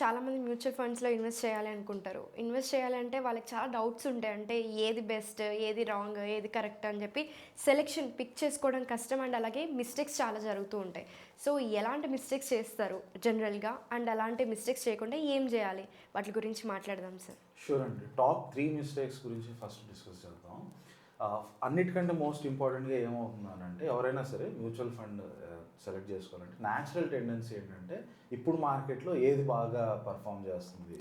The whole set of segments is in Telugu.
చాలామంది మ్యూచువల్ ఫండ్స్‌లో ఇన్వెస్ట్ చేయాలి అనుకుంటారు. ఇన్వెస్ట్ చేయాలంటే వాళ్ళకి చాలా డౌట్స్ ఉంటాయి. అంటే ఏది బెస్ట్, ఏది రాంగ్, ఏది కరెక్ట్ అని చెప్పి సెలెక్షన్ పిక్ చేసుకోవడం కష్టం. అండ్ అలాగే మిస్టేక్స్ చాలా జరుగుతూ ఉంటాయి. సో ఎలాంటి మిస్టేక్స్ చేస్తారు జనరల్‌గా? అండ్ అలాంటి మిస్టేక్స్ చేయకుండా ఏం చేయాలి? వాటి గురించి మాట్లాడదాం సార్. షూర్ అండి. టాప్ 3 మిస్టేక్స్ గురించి ఫస్ట్ డిస్కస్ చేద్దాం. అన్నిటికంటే మోస్ట్ ఇంపార్టెంట్‌గా ఏమవుతుందనంటే ఎవరైనా సరే మ్యూచువల్ ఫండ్ సెలెక్ట్ చేసుకోవాలంటే న్యాచురల్ టెండెన్సీ ఏంటంటే ఇప్పుడు మార్కెట్‌లో ఏది బాగా పర్ఫార్మ్ చేస్తుంది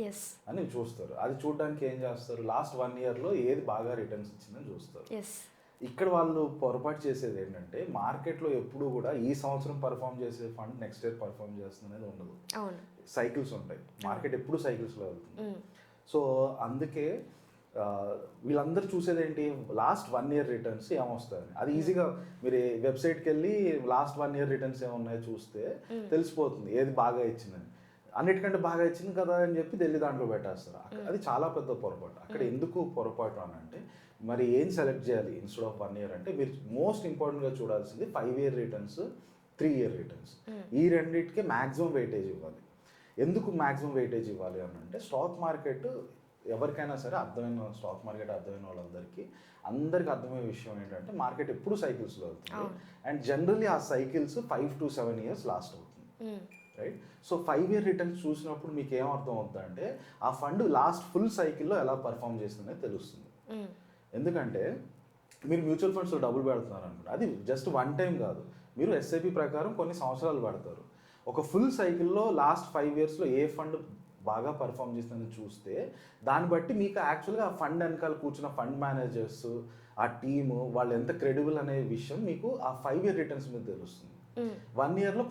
అని చూస్తారు. అది చూడడానికి ఏం చేస్తారు, లాస్ట్ 1 ఇయర్‌లో ఏది బాగా రిటర్న్స్ ఇచ్చిందని చూస్తారు. ఇక్కడ వాళ్ళు పొరపాటు చేసేది ఏంటంటే మార్కెట్లో ఎప్పుడు కూడా ఈ సంవత్సరం పర్ఫామ్ చేసే ఫండ్ నెక్స్ట్ ఇయర్ పర్ఫామ్ చేస్తుంది అనేది ఉండదు. సైకిల్స్ ఉంటాయి. మార్కెట్ ఎప్పుడు సైకిల్స్లో వెళ్తుంది. సో అందుకే వీళ్ళందరూ చూసేది ఏంటి, లాస్ట్ 1 ఇయర్ రిటర్న్స్ ఏమొస్తాయని. అది ఈజీగా మీరు వెబ్సైట్కి వెళ్ళి లాస్ట్ 1 ఇయర్ రిటర్న్స్ ఏమున్నాయో చూస్తే తెలిసిపోతుంది ఏది బాగా ఇచ్చిందని. అన్నిటికంటే బాగా ఇచ్చింది కదా అని చెప్పి వెళ్ళి దాంట్లో పెట్టేస్తారు. అది చాలా పెద్ద పొరపాటు. అక్కడ ఎందుకు పొరపాటు అని అంటే మరి ఏం సెలెక్ట్ చేయాలి ఇన్స్టెడ్ ఆఫ్ 1 ఇయర్ అంటే మీరు మోస్ట్ ఇంపార్టెంట్గా చూడాల్సింది 5 ఇయర్ రిటర్న్స్, 3 ఇయర్ రిటర్న్స్. ఈ రెండింటికి మ్యాక్సిమం వెయిటేజ్ ఇవ్వాలి. ఎందుకు మ్యాక్సిమం వెయిటేజ్ ఇవ్వాలి అని అంటే స్టాక్ మార్కెట్ ఎవరికైనా సరే స్టాక్ మార్కెట్ అర్థమైన వాళ్ళందరికీ అర్థమయ్యే విషయం ఏంటంటే మార్కెట్ ఎప్పుడు సైకిల్స్లో వెళ్తుంది. అండ్ జనరల్లీ ఆ సైకిల్స్ 5 to 7 ఇయర్స్ లాస్ట్ అవుతుంది. రైట్. సో 5 ఇయర్ రిటర్న్స్ చూసినప్పుడు మీకు ఏం అర్థం అవుతుందంటే ఆ ఫండ్ లాస్ట్ ఫుల్ సైకిల్లో ఎలా పర్ఫామ్ చేస్తుందో తెలుస్తుంది. ఎందుకంటే మీరు మ్యూచువల్ ఫండ్స్లో డబ్బులు పెడుతున్నారు అనుకోండి, అది జస్ట్ వన్ టైం కాదు, మీరు ఎస్ఐపి ప్రకారం కొన్ని సంవత్సరాలు పడతారు. ఒక ఫుల్ సైకిల్లో లాస్ట్ 5 ఇయర్స్లో ఏ ఫండ్ బాగా పర్ఫామ్ చేస్తుందని చూస్తే దాన్ని బట్టి మీకు యాక్చువల్గా ఆ ఫండ్ వెనకాల కూర్చున్న ఫండ్ మేనేజర్స్, ఆ టీము వాళ్ళు ఎంత క్రెడిబుల్ అనే విషయం మీకు ఆ 5 ఇయర్ రిటర్న్స్ మీద తెలుస్తుంది. 1 ఇయర్లో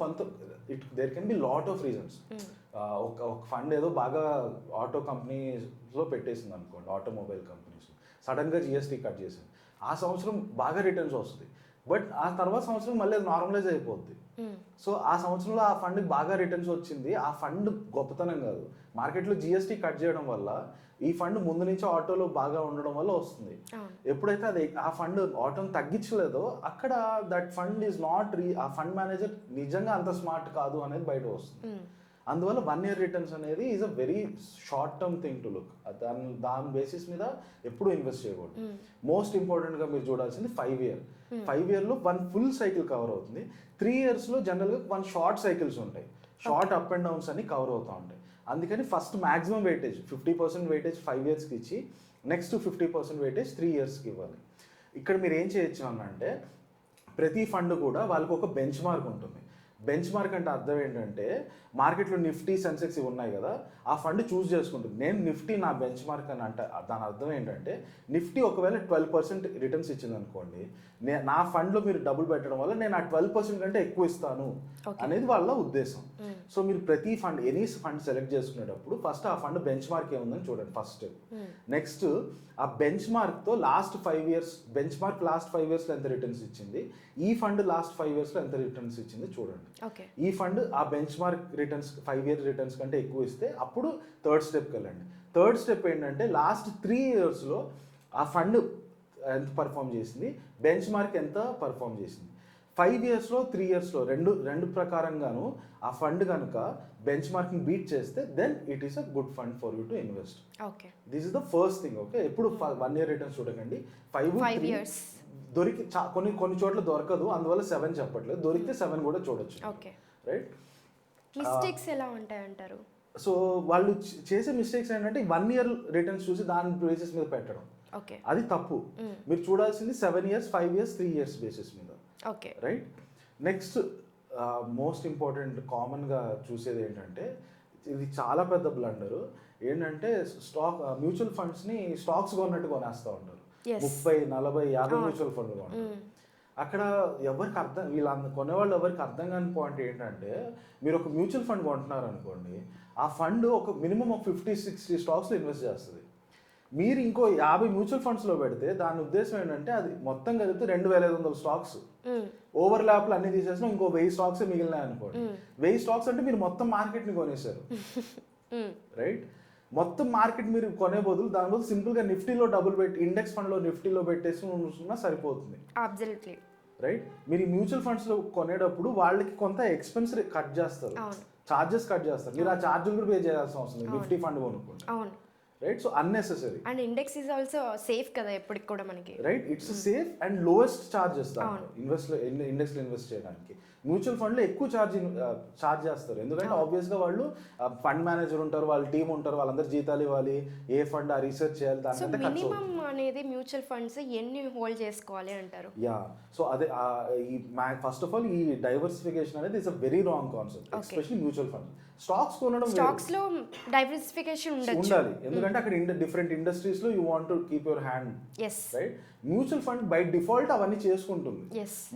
there can be lot of reasons. ఒక ఫండ్ ఏదో బాగా ఆటో కంపెనీస్లో పెట్టేసింది అనుకోండి, ఆటోమొబైల్ కంపెనీస్ సడన్గా జిఎస్టీ కట్ చేసింది, ఆ సంవత్సరం బాగా రిటర్న్స్ వస్తుంది. బట్ ఆ తర్వాత సంవత్సరం మళ్ళీ అది నార్మలైజ్ అయిపోద్ది. సో ఆ సంవత్సరంలో ఆ ఫండ్కి బాగా రిటర్న్స్ వచ్చింది. ఆ ఫండ్ గొప్పతనం కాదు, మార్కెట్లో జిఎస్టీ కట్ చేయడం వల్ల ఈ ఫండ్ ముందు నుంచి ఆటోలో బాగా ఉండడం వల్ల వస్తుంది. ఎప్పుడైతే అది ఆ ఫండ్ ఆటోని తగ్గించలేదో అక్కడ దట్ ఫండ్ ఈజ్ నాట్ ఆ ఫండ్ మేనేజర్ నిజంగా అంత స్మార్ట్ కాదు అనేది బయట వస్తుంది. అందువల్ల 1 ఇయర్ రిటర్న్స్ అనేది is a very short term thing to look. దాని బేసిస్ మీద ఎప్పుడు ఇన్వెస్ట్ చేయకూడదు. మోస్ట్ ఇంపార్టెంట్గా మీరు చూడాల్సింది 5 ఇయర్. 5 ఇయర్లో 1 ఫుల్ సైకిల్ కవర్ అవుతుంది. 3 ఇయర్స్లో జనరల్గా 1 షార్ట్ సైకిల్స్ ఉంటాయి. షార్ట్ అప్ అండ్ డౌన్స్ అన్ని కవర్ అవుతూ ఉంటాయి. అందుకని ఫస్ట్ మ్యాక్సిమం వెయిటేజ్ 50% వెయిటేజ్ 5 ఇయర్స్కి ఇచ్చి నెక్స్ట్ 50% వెయిటేజ్ 3 ఇయర్స్కి ఇవ్వాలి. ఇక్కడ మీరు ఏం చేయొచ్చు అంటే ప్రతి ఫండ్ కూడా వాళ్ళకి ఒక బెంచ్ మార్క్ ఉంటుంది. బెంచ్ మార్క్ అంటే అర్థం ఏంటంటే మార్కెట్లో నిఫ్టీ, సెన్సెక్స్ ఇవి ఉన్నాయి కదా, ఆ ఫండ్ చూస్ చేసుకుంటుంది. నేను నిఫ్టీ నా బెంచ్ మార్క్ అని అంటే దాని అర్థం ఏంటంటే నిఫ్టీ ఒకవేళ 12% రిటర్న్స్ ఇచ్చింది అనుకోండి, నా ఫండ్లో మీరు డబ్బులు పెట్టడం వల్ల నేను ఆ 12% కంటే ఎక్కువ ఇస్తాను అనేది వాళ్ళ ఉద్దేశం. సో మీరు ప్రతి ఫండ్ ఎనీ ఫండ్ సెలెక్ట్ చేసుకునేటప్పుడు ఫస్ట్ ఆ ఫండ్ బెంచ్ మార్క్ ఏముందని చూడండి ఫస్ట్ స్టెప్. నెక్స్ట్ ఆ బెంచ్ మార్క్తో last 5 years bench last 5 ఇయర్స్లో ఎంత రిటర్న్స్ ఇచ్చింది, ఈ ఫండ్ లాస్ట్ 5 ఇయర్స్లో ఎంత రిటర్న్స్ ఇచ్చింది చూడండి. ఈ ఫండ్ ఆ bench mark returns 5 year returns కంటే ఎక్కువ ఇస్తే అప్పుడు థర్డ్ స్టెప్కి వెళ్ళండి. థర్డ్ స్టెప్ ఏంటంటే లాస్ట్ 3 ఇయర్స్లో ఆ ఫండ్ ఎంత పర్ఫామ్ చేసింది, బెంచ్ మార్క్ ఎంత పర్ఫామ్ చేసింది. 5 ఇయర్స్లో 3 ఇయర్స్లో రెండు ప్రకారంగాను ఆ ఫండ్ కనుక బెంచ్ మార్క్ని బీట్ చేస్తే then it is a good fund for you to invest. This is the first thing. Okay, ఎప్పుడు 1 ఇయర్ రిటర్న్స్ చూడకండి. 5 ఇయర్స్ దొరికి కొన్ని చోట్ల దొరకదు, అందువల్ల 7 చెప్పట్లేదు, దొరికితే 7 కూడా చూడొచ్చు. రైట్. మిస్టేక్స్ ఎలా ఉంటాయంటారు? సో వాళ్ళు చేసే మిస్టేక్స్ ఏంటంటే 1 ఇయర్ రిటర్న్స్ చూసి దాని బేసిస్ మీద పెట్టడం, అది తప్పు. మీరు చూడాల్సింది 7 ఇయర్స్, 5 ఇయర్స్, 3 ఇయర్స్ బేసిస్ మీద. రైట్. నెక్స్ట్ మోస్ట్ ఇంపార్టెంట్ కామన్గా చూసేది ఏంటంటే ఇది చాలా పెద్ద బ్లండరు ఏంటంటే మ్యూచువల్ ఫండ్స్ని స్టాక్స్ కొన్నట్టు కొనేస్తూ ఉంటారు. 30, 40, 50 మ్యూచువల్ ఫండ్లు కొంటారు. అక్కడ కొనేవాళ్ళు ఎవరికి అర్థం కాని పాయింట్ ఏంటంటే మీరు ఒక మ్యూచువల్ ఫండ్ కొంటున్నారు అనుకోండి, ఆ ఫండ్ ఒక మినిమం ఒక 50-60 స్టాక్స్లో ఇన్వెస్ట్ చేస్తుంది. మీరు ఇంకో 50 మ్యూచువల్ ఫండ్స్లో పెడితే దాని ఉద్దేశం ఏంటంటే అది మొత్తం కలిపితే 2500 స్టాక్స్ ఓవర్ ల్యాప్లు అన్ని తీసేసిన ఇంకో 1000 స్టాక్స్ మిగిలినాయి అనుకోండి. 1000 స్టాక్స్ అంటే మీరు మొత్తం మార్కెట్ని కొనేశారు. రైట్. మొత్తం మార్కెట్ మీరు కొనే బదులు దాని బదులు సింపుల్గా నిఫ్టీలో డబ్బులు పెట్టి ఇండెక్స్ ఫండ్లో నిఫ్టీలో పెట్టేసి ఉన్నా సరిపోతుంది. Absolutely right. మీరు ఈ మ్యూచువల్ ఫండ్స్లో కొనేటప్పుడు వాళ్ళకి కొంత ఎక్స్పెన్స్ కట్ చేస్తారు. చార్జెస్ కట్ చేస్తారు. మీరు ఆ ఛార్జీలు కూడా పే చేయాల్సిన అవసరం లేదు నిఫ్టీ ఫండ్ కొనుక్కుంటే, అవును. Right? So unnecessary, and index is also safe కదా ఎప్పటికి కూడా మనకి, right? It's safe and lowest charges దాంట్లో ఇండెక్స్లో ఇన్వెస్ట్ చేయడానికి. మ్యూచువల్ ఫండ్లో ఎక్కువ ఛార్జ్ చేస్తారు, ఎందుకంటే ఆబ్వియస్గా వాళ్ళు ఫండ్ మేనేజర్ ఉంటారు, వాళ్ళ టీం ఉంటారు, వాళ్ళందరూ జీతాలు ఇవ్వాలి, ఏ ఫండ్ ఆ రీసెర్చ్ చేయాలి, సో దానికంటే ఖర్చు. మినిమం అనేది మ్యూచువల్ ఫండ్స్ ఎన్ని హోల్డ్ చేసుకోవాలి అంటారు? యా, సో అదే ఈ ఫస్ట్ ఆఫ్ ఆల్ ఈ డైవర్సిఫికేషన్ అనేది is a very wrong concept, especially mutual fund. Stocks కొనడం స్టాక్స్ లో డైవర్సిఫికేషన్ ఉండాలి, ఎందుకంటే అక్కడ డిఫరెంట్ ఇండస్ట్రీస్ లో you want to keep your hand, right? Mutual fund by default అవన్నీ చేసుకుంటుంది,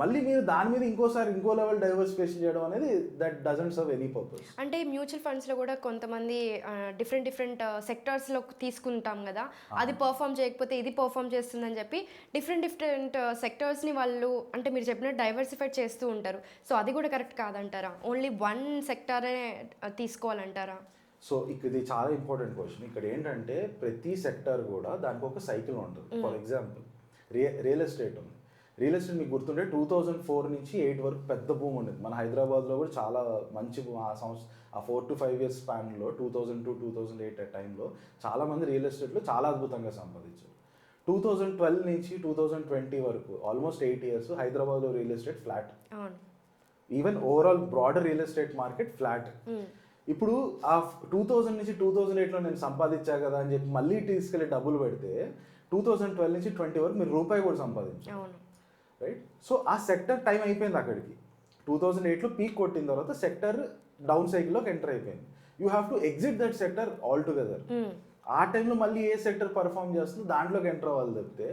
మళ్ళీ మీరు దాని మీద ఇంకో లెవెల్ డైవర్సిఫికేషన్ చేయడం అనేది that doesn't serve any purpose. అంటే మ్యూచువల్ ఫండ్స్ లో కూడా కొంతమంది డిఫరెంట్ సెక్టార్స్ లో తీసుకుంటాం కదా, అది పర్ఫామ్ చేయకపోతే ఇది పర్ఫామ్ చేస్తుందని చెప్పి డిఫరెంట్ సెక్టార్స్ ని వాళ్ళు, అంటే మీరు చెప్పినట్టు డైవర్సిఫై చేస్తూ ఉంటారు. సో అది కూడా కరెక్ట్ కాదంటారా? ఓన్లీ వన్ సెక్టారే తీసుకోవాలంటారా? సో ఇది చాలా ఇంపార్టెంట్ క్వశ్చన్. ఇక్కడ ఏంటంటే ప్రతి సెక్టర్ కూడా దానికి ఒక సైకిల్ ఉంటుంది. ఫర్ ఎగ్జాంపుల్ రియల్ ఎస్టేట్ ఉంది. రియల్ ఎస్టేట్ మీకు గుర్తుంటే 2004 నుంచి 8 వరకు పెద్ద భూమి ఉండేది. మన హైదరాబాద్లో కూడా చాలా మంచి ఆ 4 to 5 years స్పాన్లో 2002-2008 టైంలో చాలామంది రియల్ ఎస్టేట్లో చాలా అద్భుతంగా సంపాదించారు. 2012 నుంచి 2020 వరకు ఆల్మోస్ట్ 8 years హైదరాబాద్లో real estate flat, even overall broader real estate market flat. ఇప్పుడు ఆ 2000 నుంచి 2008లో నేను సంపాదించా కదా అని చెప్పి మళ్ళీ తీసుకెళ్ళి డబ్బులు పెడితే 2012 నుంచి 20 వరకు మీరు రూపాయి కూడా సంపాదించారు, రైట్? సో ఆ సెక్టర్ టైం అయిపోయింది అక్కడికి. 2008లో పీక్ కొట్టిన తర్వాత సెక్టర్ డౌన్ సైకిల్లోకి ఎంటర్ అయిపోయింది. You have to exit that sector all together. ఆ టైంలో మళ్ళీ ఏ సెక్టర్ పర్ఫామ్ చేస్తుందో దాంట్లోకి ఎంటర్ అవ్వాలి తప్పితే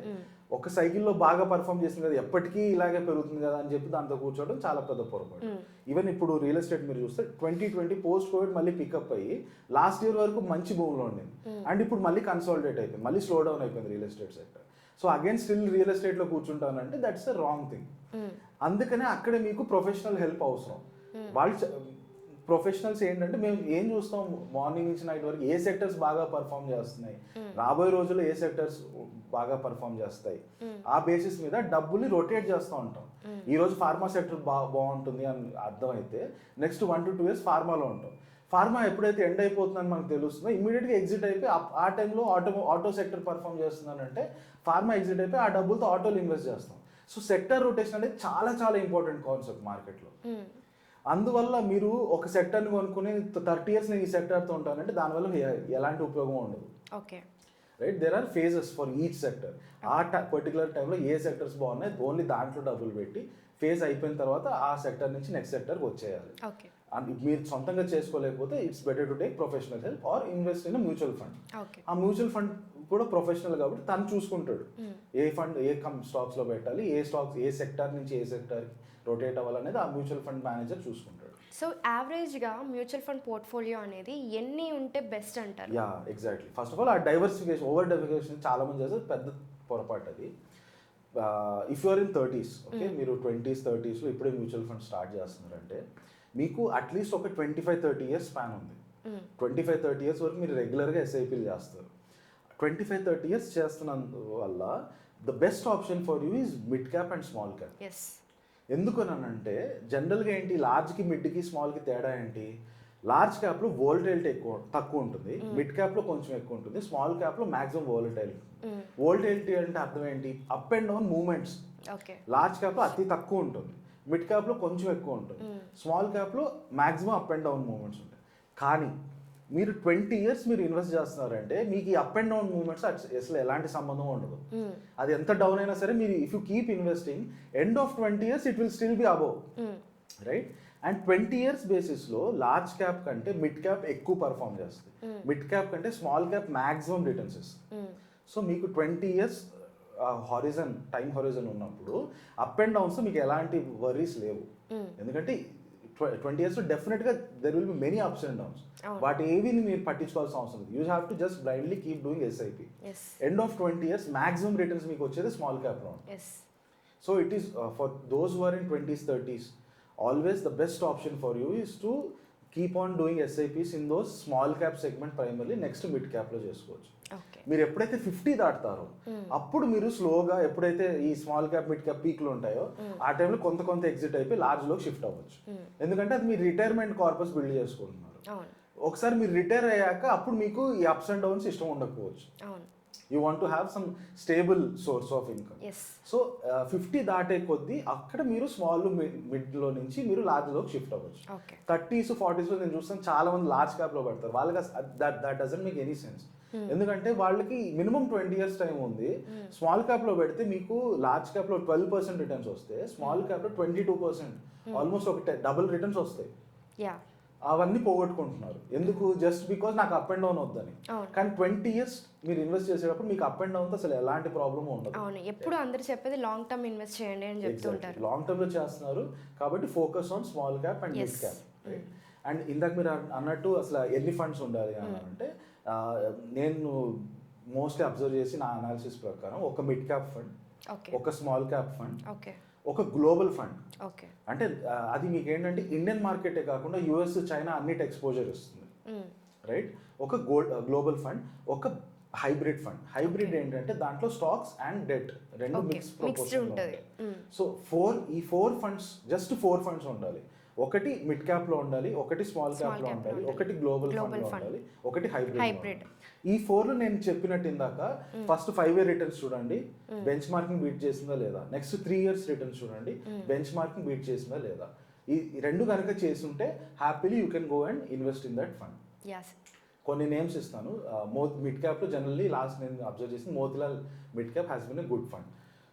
ఒక సైకిల్లో బాగా పర్ఫామ్ చేస్తుంది కదా, ఎప్పటికీ ఇలాగే పెరుగుతుంది కదా అని చెప్పి దాంతో కూర్చోవడం చాలా పెద్ద పొరపాటు. ఈవెన్ ఇప్పుడు రియల్ ఎస్టేట్ మీరు చూస్తే 2020 పోస్ట్ కోవిడ్ మళ్ళీ పికప్ అయ్యి లాస్ట్ ఇయర్ వరకు మంచి భూమిలో ఉండింది, అండ్ ఇప్పుడు మళ్ళీ కన్సాలిడేట్ అయిపోయింది, మళ్ళీ స్లో డౌన్ అయిపోయింది real estate sector. So again still real ఎస్టేట్లో కూర్చుంటానంటే దట్స్ అ రాంగ్ థింగ్. అందుకనే అక్కడే మీకు ప్రొఫెషనల్ హెల్ప్ అవసరం. వాళ్ళు ప్రొఫెషనల్స్ ఏంటంటే మేము ఏం చూస్తాం మార్నింగ్ నుంచి నైట్ వరకు ఏ సెక్టర్స్ బాగా పర్ఫామ్ చేస్తున్నాయి, రాబోయే రోజుల్లో ఏ సెక్టర్స్ బాగా పర్ఫామ్ చేస్తాయి, ఆ బేసిస్ మీద డబ్బుల్ని రొటేట్ చేస్తూ ఉంటాం. ఈ రోజు ఫార్మా సెక్టర్ బాగుంటుంది అని అర్థమైతే నెక్స్ట్ 1 to 2 years ఫార్మాలో ఉంటాం. ఫార్మా ఎప్పుడైతే ఎండ్ అయిపోతుందని మనకు తెలుస్తుందో ఇమీడియట్గా ఎగ్జిట్ అయిపోయి ఆ టైంలో ఆటో సెక్టర్ పర్ఫామ్ చేస్తుందనంటే ఫార్మా ఎగ్జిట్ అయిపోయి ఆ డబ్బులతో ఆటోలు ఇన్వెస్ట్ చేస్తాం. సో సెక్టర్ రొటేషన్ అనేది చాలా చాలా ఇంపార్టెంట్ కాన్సెప్ట్ మార్కెట్లో. అందువల్ల మీరు ఒక సెక్టర్ని కొనుక్కుని 30 years నేను ఈ సెక్టర్తో ఉంటానంటే దానివల్ల ఎలాంటి ఉపయోగం ఉండదు, right? There are phases for each sector. ఆ పర్టికులర్ టైంలో ఏ సెక్టర్స్ బాగున్నాయి ఓన్లీ దాంట్లో డబ్బులు పెట్టి ఫేజ్ అయిపోయిన తర్వాత ఆ సెక్టర్ నుంచి నెక్స్ట్ సెక్టర్కి వచ్చేయాలి. అండ్ మీరు సొంతంగా చేసుకోలేకపోతే it's better to take professional help or invest in mutual fund. ఆ మ్యూచువల్ ఫండ్ కూడా ప్రొఫెషనల్ కాబట్టి తను చూసుకుంటాడు ఏ ఫండ్ ఏ స్టాక్స్లో పెట్టాలి, ఏ సెక్టర్ నుంచి ఏ సెక్టర్కి రొటేట్ అవ్వాలనేది ఆ మ్యూచువల్ ఫండ్ మేనేజర్ చూసుకుంటాడు. సో యావరేజ్గా మ్యూచువల్ ఫండ్ పోర్ట్ఫోలియో అనేది ఎన్ని ఉంటే బెస్ట్ అంటారు? Yeah, exactly. First of all ఆ డైవర్సిఫికేషన్, ఓవర్ డైవర్సిఫికేషన్ చాలా మంది చేస్తారు, పెద్ద పొరపాటు అది. If you're in 30s, okay, మీరు 20s 30sలో ఇప్పుడే మ్యూచువల్ ఫండ్ స్టార్ట్ చేస్తున్నారంటే మీకు అట్లీస్ట్ ఒక 25-30 years స్పాన్ ఉంది. 25-30 years వరకు మీరు రెగ్యులర్గా ఎస్ఐపీలు చేస్తారు. 25-30 years చేస్తున్నందువల్ల the best option for you is mid cap and small cap. ఎందుకనంటే జనరల్గా ఏంటి లార్జ్కి మిడ్కి స్మాల్కి తేడా ఏంటి? లార్జ్ క్యాప్లో వోల్టైలిటీ తక్కువ ఉంటుంది, మిడ్ క్యాప్లో కొంచెం ఎక్కువ ఉంటుంది, స్మాల్ క్యాప్లో మ్యాక్సిమం వోల్టైలిటీ. వోల్టైలిటీ అంటే అర్థం ఏంటి? Up and down movements. Large క్యాప్లో అతి తక్కువ ఉంటుంది, మిడ్ క్యాప్లో కొంచెం ఎక్కువ ఉంటుంది, స్మాల్ క్యాప్లో maximum up and down movements ఉంటాయి. కానీ మీరు 20 years మీరు ఇన్వెస్ట్ చేస్తున్నారంటే మీకు ఈ అప్ అండ్ డౌన్ మూవ్మెంట్స్ అసలు ఎలాంటి సంబంధం ఉండదు. అది ఎంత డౌన్ అయినా సరే మీరు if you keep investing end of 20 years it will still be above, right? And 20 years బేసిస్లో లార్జ్ క్యాప్ కంటే మిడ్ క్యాప్ ఎక్కువ పర్ఫామ్ చేస్తుంది, మిడ్ క్యాప్ కంటే స్మాల్ క్యాప్ మ్యాక్సిమం రిటర్న్స్ ఇస్తుంది. సో మీకు 20 years టైం హొరైజన్ ఉన్నప్పుడు అప్ అండ్ డౌన్స్ మీకు ఎలాంటి వర్రీస్ లేవు, ఎందుకంటే 20 years డెఫినెట్గా there will be many ups and downs. వాటి ఏవి మీరు పట్టించుకోవాల్సిన అవసరం లేదు. You have to just blindly keep doing SIP. End of 20 years maximum returns మీకు వచ్చేది స్మాల్ క్యాప్లో. So it is for those who are in 20s 30s always the best option for you is to keep on doing SIPs in those small cap segment primarily, next mid క్యాప్లో చేసుకోవచ్చు. ఓకే. మీరు ఎప్పుడైతే 50 దాటుతారో అప్పుడు మీరు స్లోగా ఎప్పుడైతే ఈ స్మాల్ క్యాప్ మిడ్ క్యాప్ పీక్లు ఉంటాయో ఆ టైంలో కొంత ఎగ్జిట్ అయిపోయి లార్జ్లోకి షిఫ్ట్ అవ్వచ్చు. ఎందుకంటే అది మీ రిటైర్మెంట్ కార్పస్ బిల్డ్ చేసుకుంటున్నారు. ఒకసారి మీరు రిటైర్ అయ్యాక అప్పుడు మీకు ఈ అప్స్ అండ్ డౌన్స్ ఇష్టం ఉండకపోవచ్చు. You want to have some stable source of income. So 50 దాటే కొద్దీ అక్కడ మీరు స్మాల్ మిడ్లో నుంచి మీరు లార్జ్లోకి షిఫ్ట్ అవ్వచ్చు. 30s 40s నేను చూస్తాను చాలా మంది లార్జ్ క్యాప్లో పడతారు. వాళ్ళకి that doesn't make any sense. ఎందుకంటే వాళ్ళకి మినిమం 20 years టైం ఉంది. స్మాల్ క్యాప్లో పెడితే మీకు లార్జ్ క్యాప్లో 12% రిటర్న్స్ వస్తే స్మాల్ క్యాప్లో 22%, ఆల్మోస్ట్ ఒక డబుల్ రిటర్న్స్ వస్తాయి. అవన్నీ పోగొట్టుకుంటున్నారు. ఎందుకు? జస్ట్ బికాజ్ నాకు అప్ అండ్ డౌన్ వద్దని. కానీ 20 years మీరు ఇన్వెస్ట్ చేసేటప్పుడు మీకు అప్ అండ్ డౌన్ అసలు ఎలాంటి ప్రాబ్లమ్ ఉండదు. అవును, ఎప్పుడు అందరు చెప్పేది లాంగ్ టర్మ్ ఇన్వెస్ట్ చేయండి అని చెప్తుంటారు. లాంగ్ టర్మ్ లో చేస్తున్నారు కాబట్టి focus on small cap and mid cap. And ఇందాక మీరు అన్నట్టు అసలు ఎన్ని ఫండ్స్ ఉండాలి అని అంటే నేను మోస్ట్లీ అబ్జర్వ్ చేసి నా అనాలిసిస్ ప్రకారం ఒక మిడ్ క్యాప్ ఫండ్, ఒక స్మాల్ క్యాప్ ఫండ్, ఒక గ్లోబల్ ఫండ్. అంటే అది మీకు ఏంటంటే ఇండియన్ మార్కెటే కాకుండా యూఎస్, చైనా అన్నిటి ఎక్స్పోజర్ ఇస్తుంది, రైట్? ఒక గ్లోబల్ ఫండ్, ఒక హైబ్రిడ్ ఫండ్. హైబ్రిడ్ ఏంటంటే దాంట్లో స్టాక్స్ అండ్ డెట్ రెండు మిక్స్ ప్రపోర్షన్ ఉంటుంది. సో ఈ 4 ఫండ్స్, జస్ట్ 4 ఫండ్స్ ఉండాలి. ఒకటి మిడ్ క్యాప్ లో ఉండాలి, ఒకటి స్మాల్ క్యాప్ లో ఉండాలి, ఒకటి గ్లోబల్ ఫండ్ లో ఉండాలి, ఒకటి హైబ్రిడ్. ఈ 4 నేను చెప్పినట్టు ఇందాక ఫస్ట్ 5 year రిటర్న్స్ చూడండి, బెంచ్ మార్కింగ్ బీట్ చేసిందా లేదా. నెక్స్ట్ 3 years రిటర్న్స్ చూడండి, బెంచ్ మార్కింగ్ బీట్ చేసిందా లేదా. ఈ రెండు కనుక చేస్తుంటే happily you can go and invest in that fund. కొన్ని నేమ్స్ ఇస్తాను. మిడ్ క్యాప్లో జనరల్లీ లాస్ట్ నేను అబ్జర్వ్ చేసిన Motilal mid cap has been a good fund.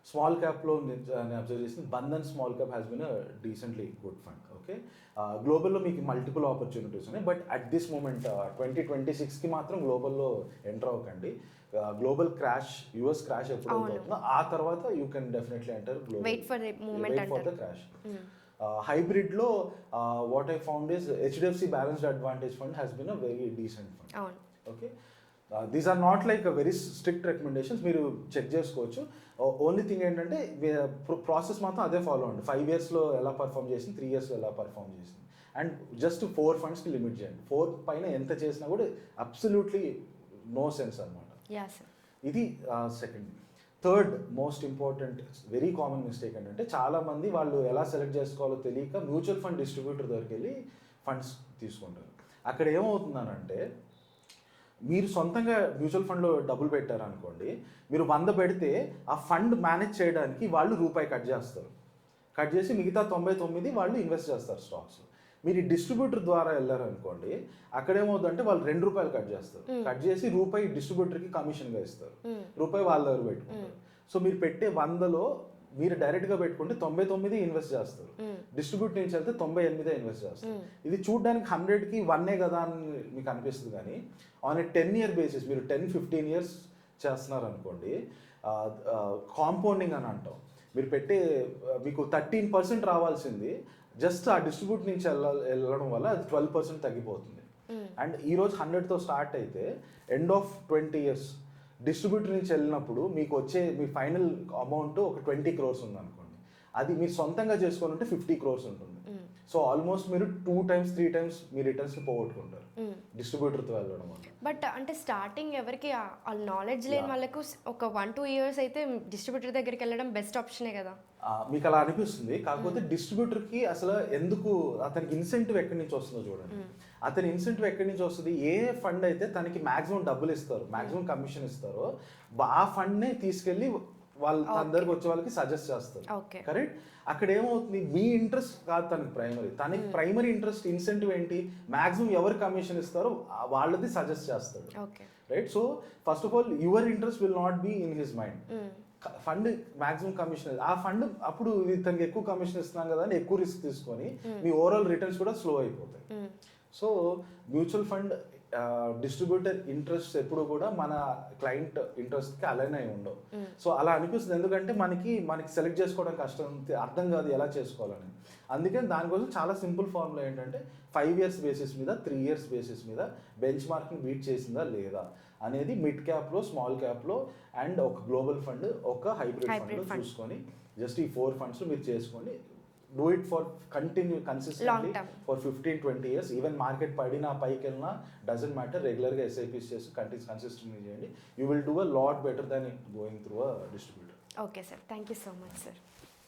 Small క్యాప్లో నేను అబ్జర్వ్ చేసిన Bandhan small cap has been a decently good fund. Okay, గ్లోబల్లో మీకు మల్టిపుల్ ఆపర్చునిటీస్ ఉన్నాయి. బట్ అట్ దిస్ మూమెంట్ 2026కి మాత్రం గ్లోబల్లో ఎంటర్ అవ్వకండి. గ్లోబల్ క్రాష్, యుఎస్ క్రాష్ ఎప్పుడు అవుతుందో ఆ తర్వాత you can definitely enter global. Wait for the crash. హైబ్రిడ్లో what I found is HDFC balanced advantage fund has been a very decent fund. Okay, these are not like very strict recommendations, మీరు చెక్ చేసుకోవచ్చు. ఓన్లీ థింగ్ ఏంటంటే ప్రాసెస్ మాత్రం అదే ఫాలో అండి. 5 yearsలో ఎలా పర్ఫామ్ చేసింది, 3 yearsలో ఎలా పర్ఫామ్ చేసింది. అండ్ జస్ట్ 4 ఫండ్స్కి లిమిట్ చేయండి. 4 పైన ఎంత చేసినా కూడా అబ్సల్యూట్లీ నో సెన్స్ అనమాట. ఇది second. Third most important very common mistake ఏంటంటే చాలామంది వాళ్ళు ఎలా సెలెక్ట్ చేసుకోవాలో తెలియక మ్యూచువల్ ఫండ్ డిస్ట్రిబ్యూటర్ దగ్గరికి వెళ్ళి ఫండ్స్ తీసుకుంటారు. అక్కడ ఏమవుతుందనంటే మీరు సొంతంగా మ్యూచువల్ ఫండ్లో డబ్బులు పెట్టారనుకోండి, మీరు 100 పెడితే ఆ ఫండ్ మేనేజ్ చేయడానికి వాళ్ళు రూపాయి కట్ చేస్తారు. కట్ చేసి మిగతా 99 వాళ్ళు ఇన్వెస్ట్ చేస్తారు స్టాక్స్. మీరు ఈ డిస్ట్రిబ్యూటర్ ద్వారా వెళ్ళారనుకోండి, అక్కడేమవుతుందంటే వాళ్ళు ₹2 కట్ చేస్తారు. కట్ చేసి రూపాయి డిస్ట్రిబ్యూటర్కి కమిషన్గా ఇస్తారు, రూపాయి వాళ్ళ దగ్గర పెట్టుకుంటారు. సో మీరు పెట్టే 100లో మీరు డైరెక్ట్గా పెట్టుకుంటే 99 ఇన్వెస్ట్ చేస్తారు, డిస్ట్రిబ్యూట్ నుంచి వెళ్తే 98 ఇన్వెస్ట్ చేస్తారు. ఇది చూడడానికి 100కి 1 కదా అని మీకు అనిపిస్తుంది. కానీ ఆన్ ఏ 10 year బేసిస్ మీరు 10-15 years చేస్తున్నారు అనుకోండి, కాంపౌండింగ్ అని అంటాం. మీరు పెట్టే మీకు 13% రావాల్సింది జస్ట్ ఆ డిస్ట్రిబ్యూట్ నుంచి వెళ్ళడం వల్ల అది 12% తగ్గిపోతుంది. అండ్ ఈరోజు 100తో స్టార్ట్ అయితే ఎండ్ ఆఫ్ 20 years డిస్ట్రిబ్యూటర్ నుంచి వెళ్ళినప్పుడు మీకు వచ్చే మీ ఫైనల్ అమౌంట్ ఒక 20 crores ఉందనుకోండి, అది మీరు సొంతంగా చేసుకోవాలంటే 50 crores ఉంటుంది. సో ఆల్మోస్ట్ మీరు 2 times 3 times మీ రిటర్న్స్ పోగొట్టుకుంటారు డిస్ట్రిబ్యూటర్తో వెళ్ళడం వల్ల. బట్ అంటే స్టార్టింగ్ ఎవరికి ఆ నాలెడ్జ్ లేని వాళ్ళకు ఒక 1-2 years అయితే డిస్ట్రిబ్యూటర్ దగ్గరికి వెళ్ళడం బెస్ట్ ఆప్షనే కదా. మీకు అలా అనిపిస్తుంది. కాకపోతే డిస్ట్రిబ్యూటర్కి అసలు ఎందుకు అతనికి ఇన్సెంటివ్ ఎక్కడి నుంచి వస్తుందో చూడండి. అతని ఇన్సెంటివ్ ఎక్కడి నుంచి వస్తుంది, ఏ ఫండ్ అయితే తనకి మ్యాక్సిమం డబ్బులు ఇస్తారు, మ్యాక్సిమం కమిషన్ ఇస్తారో ఆ ఫండ్నే తీసుకెళ్ళి వాళ్ళ అందరికి వచ్చే వాళ్ళకి సజెస్ట్ చేస్తారు. కరెక్ట్. అక్కడ ఏమవుతుంది, మీ ఇంట్రెస్ట్ కాదు తనకి ప్రైమరీ ఇంట్రెస్ట్ ఇన్సెంటివ్ ఏంటి, మ్యాక్సిమం ఎవరు కమిషన్ ఇస్తారో వాళ్ళది సజెస్ట్ చేస్తాడు, right? So first of all your interest will not be in his mind. Fund maximum commission, ఆ ఫండ్ అప్పుడు తనకి ఎక్కువ కమిషన్ ఇస్తున్నాం కదా అని ఎక్కువ రిస్క్ తీసుకొని మీ ఓవరాల్ రిటర్న్స్ కూడా స్లో అయిపోతాయి. So mutual fund distributor interest ఎప్పుడు కూడా మన క్లయింట్ ఇంట్రెస్ట్కి అలైన్ అయి ఉండవు. సో అలా అనిపిస్తుంది, ఎందుకంటే మనకి సెలెక్ట్ చేసుకోవడం కష్టం, అర్థం కాదు ఎలా చేసుకోవాలని. అందుకని దానికోసం చాలా సింపుల్ ఫార్ములా ఏంటంటే 5 years బేసిస్ మీద 3 years బేసిస్ మీద బెంచ్ మార్కింగ్ బీట్ చేసిందా లేదా అనేది మిడ్ క్యాప్లో, స్మాల్ క్యాప్లో అండ్ ఒక గ్లోబల్ ఫండ్, ఒక హైబ్రిడ్ ఫండ్ చూసుకొని జస్ట్ ఈ 4 funds మీరు చేసుకోండి. Do it for consistently term. For 15-20 years. Even market పడినా పైకి వెళ్ళినా డజంట్ మ్యాటర్, రెగ్యులర్గా ఎస్ఐపీస్ చేసి కన్సిస్టెంట్గా చేయండి. You will do a lot better than going through a distributor. Okay sir, thank you so much sir.